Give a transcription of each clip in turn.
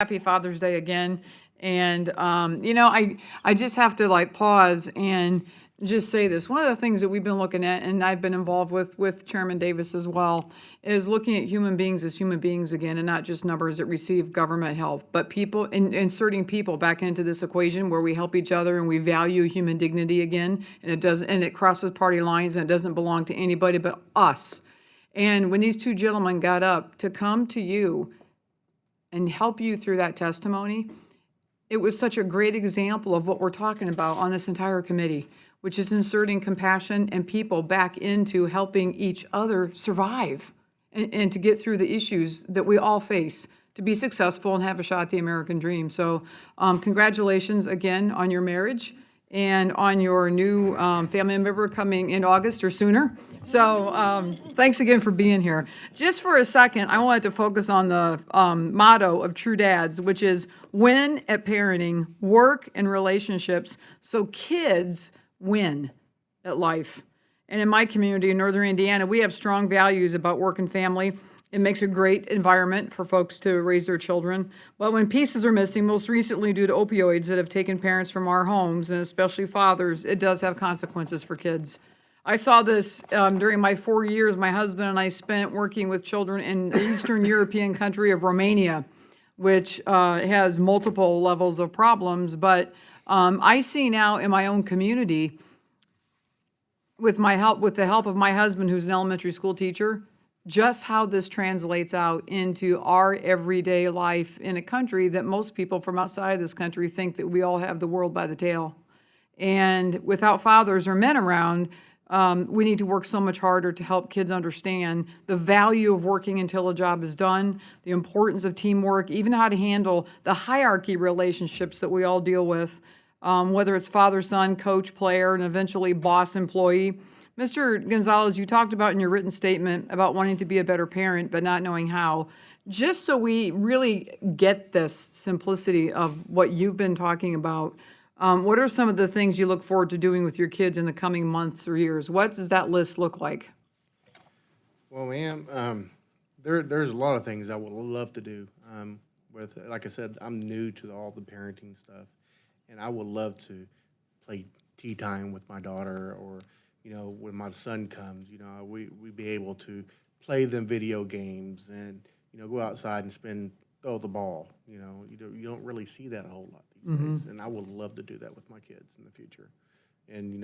Happy Father's Day again. And, I just have to like pause and just say this. One of the things that we've been looking at, and I've been involved with Chairman Davis as well, is looking at human beings as human beings again, and not just numbers that receive government help, but people, inserting people back into this equation where we help each other and we value human dignity again, and it crosses party lines and it doesn't belong to anybody but us. And when these two gentlemen got up to come to you and help you through that testimony, it was such a great example of what we're talking about on this entire committee, which is inserting compassion and people back into helping each other survive and to get through the issues that we all face to be successful and have a shot at the American dream. So congratulations again on your marriage and on your new family member coming in August or sooner. So thanks again for being here. Just for a second, I wanted to focus on the motto of True Dads, which is win at parenting, work and relationships, so kids win at life. And in my community in Northern Indiana, we have strong values about work and family. It makes a great environment for folks to raise their children. But when pieces are missing, most recently due to opioids that have taken parents from our homes, and especially fathers, it does have consequences for kids. I saw this during my 4 years my husband and I spent working with children in the Eastern European country of Romania, which has multiple levels of problems. But I see now in my own community, with the help of my husband, who's an elementary school teacher, just how this translates out into our everyday life in a country that most people from outside of this country think that we all have the world by the tail. And without fathers or men around, we need to work so much harder to help kids understand the value of working until a job is done, the importance of teamwork, even how to handle the hierarchy relationships that we all deal with, whether it's father, son, coach, player, and eventually boss, employee. Mr. Gonzalez, you talked about in your written statement about wanting to be a better parent but not knowing how. Just so we really get this simplicity of what you've been talking about, what are some of the things you look forward to doing with your kids in the coming months or years? What does that list look like? Well, ma'am, there's a lot of things I would love to do. Like I said, I'm new to all the parenting stuff, and I would love to play tea time with my daughter, or when my son comes, we be able to play them video games and go outside and throw the ball. You don't really see that a whole lot these days, and I would love to do that with my kids in the future. And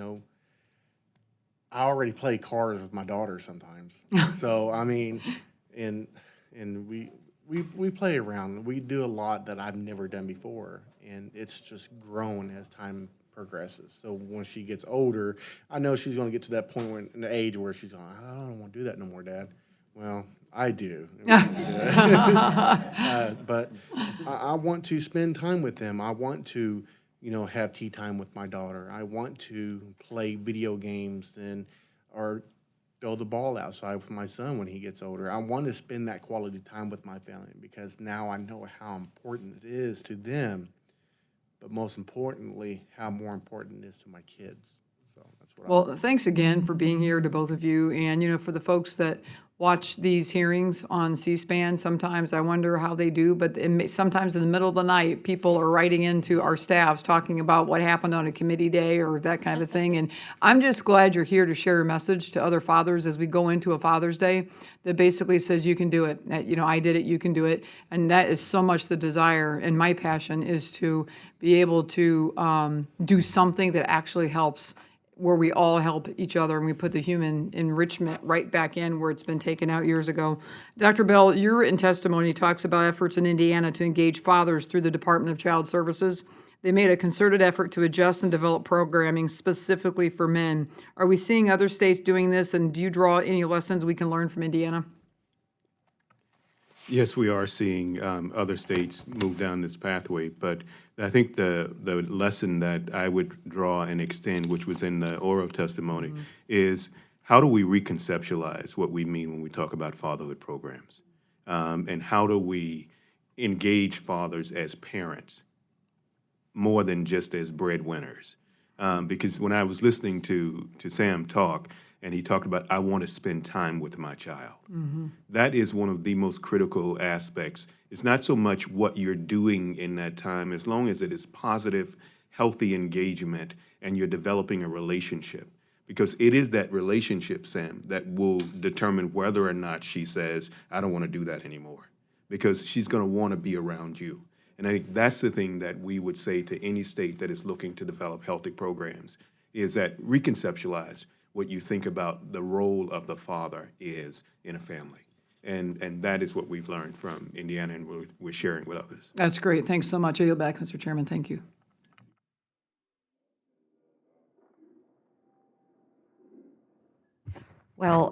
I already play cars with my daughter sometimes, so I mean, and we play around. We do a lot that I've never done before, and it's just grown as time progresses. So when she gets older, I know she's going to get to that point in the age where she's going, I don't want to do that no more, Dad. Well, I do. But I want to spend time with them. I want to, have tea time with my daughter. I want to play video games or throw the ball outside with my son when he gets older. I want to spend that quality time with my family because now I know how important it is to them, but most importantly, how more important it is to my kids. So that's what. Well, thanks again for being here to both of you. And, for the folks that watch these hearings on C-SPAN, sometimes I wonder how they do, but sometimes in the middle of the night, people are writing into our staffs talking about what happened on a committee day or that kind of thing. And I'm just glad you're here to share a message to other fathers as we go into a Father's Day that basically says you can do it. I did it, you can do it. And that is so much the desire. And my passion is to be able to do something that actually helps, where we all help each other and we put the human enrichment right back in where it's been taken out years ago. Dr. Bell, your written testimony talks about efforts in Indiana to engage fathers through the Department of Child Services. They made a concerted effort to adjust and develop programming specifically for men. Are we seeing other states doing this, and do you draw any lessons we can learn from Indiana? Yes, we are seeing other states move down this pathway, but I think the lesson that I would draw and extend, which was in the oral testimony, is how do we reconceptualize what we mean when we talk about fatherhood programs? And how do we engage fathers as parents more than just as breadwinners? Because when I was listening to Sam talk, and he talked about, I want to spend time with my child. Mm-hmm. That is one of the most critical aspects It's not so much what you're doing in that time, as long as it is positive, healthy engagement, and you're developing a relationship. Because it is that relationship, Sam, that will determine whether or not she says, I don't want to do that anymore. Because she's going to want to be around you. And I think that's the thing that we would say to any state that is looking to develop healthy programs, is that reconceptualize what you think about the role of the father is in a family. And that is what we've learned from Indiana, and we're sharing with others. That's great. Thanks so much. I yield back, Mr. Chairman. Thank you. Well,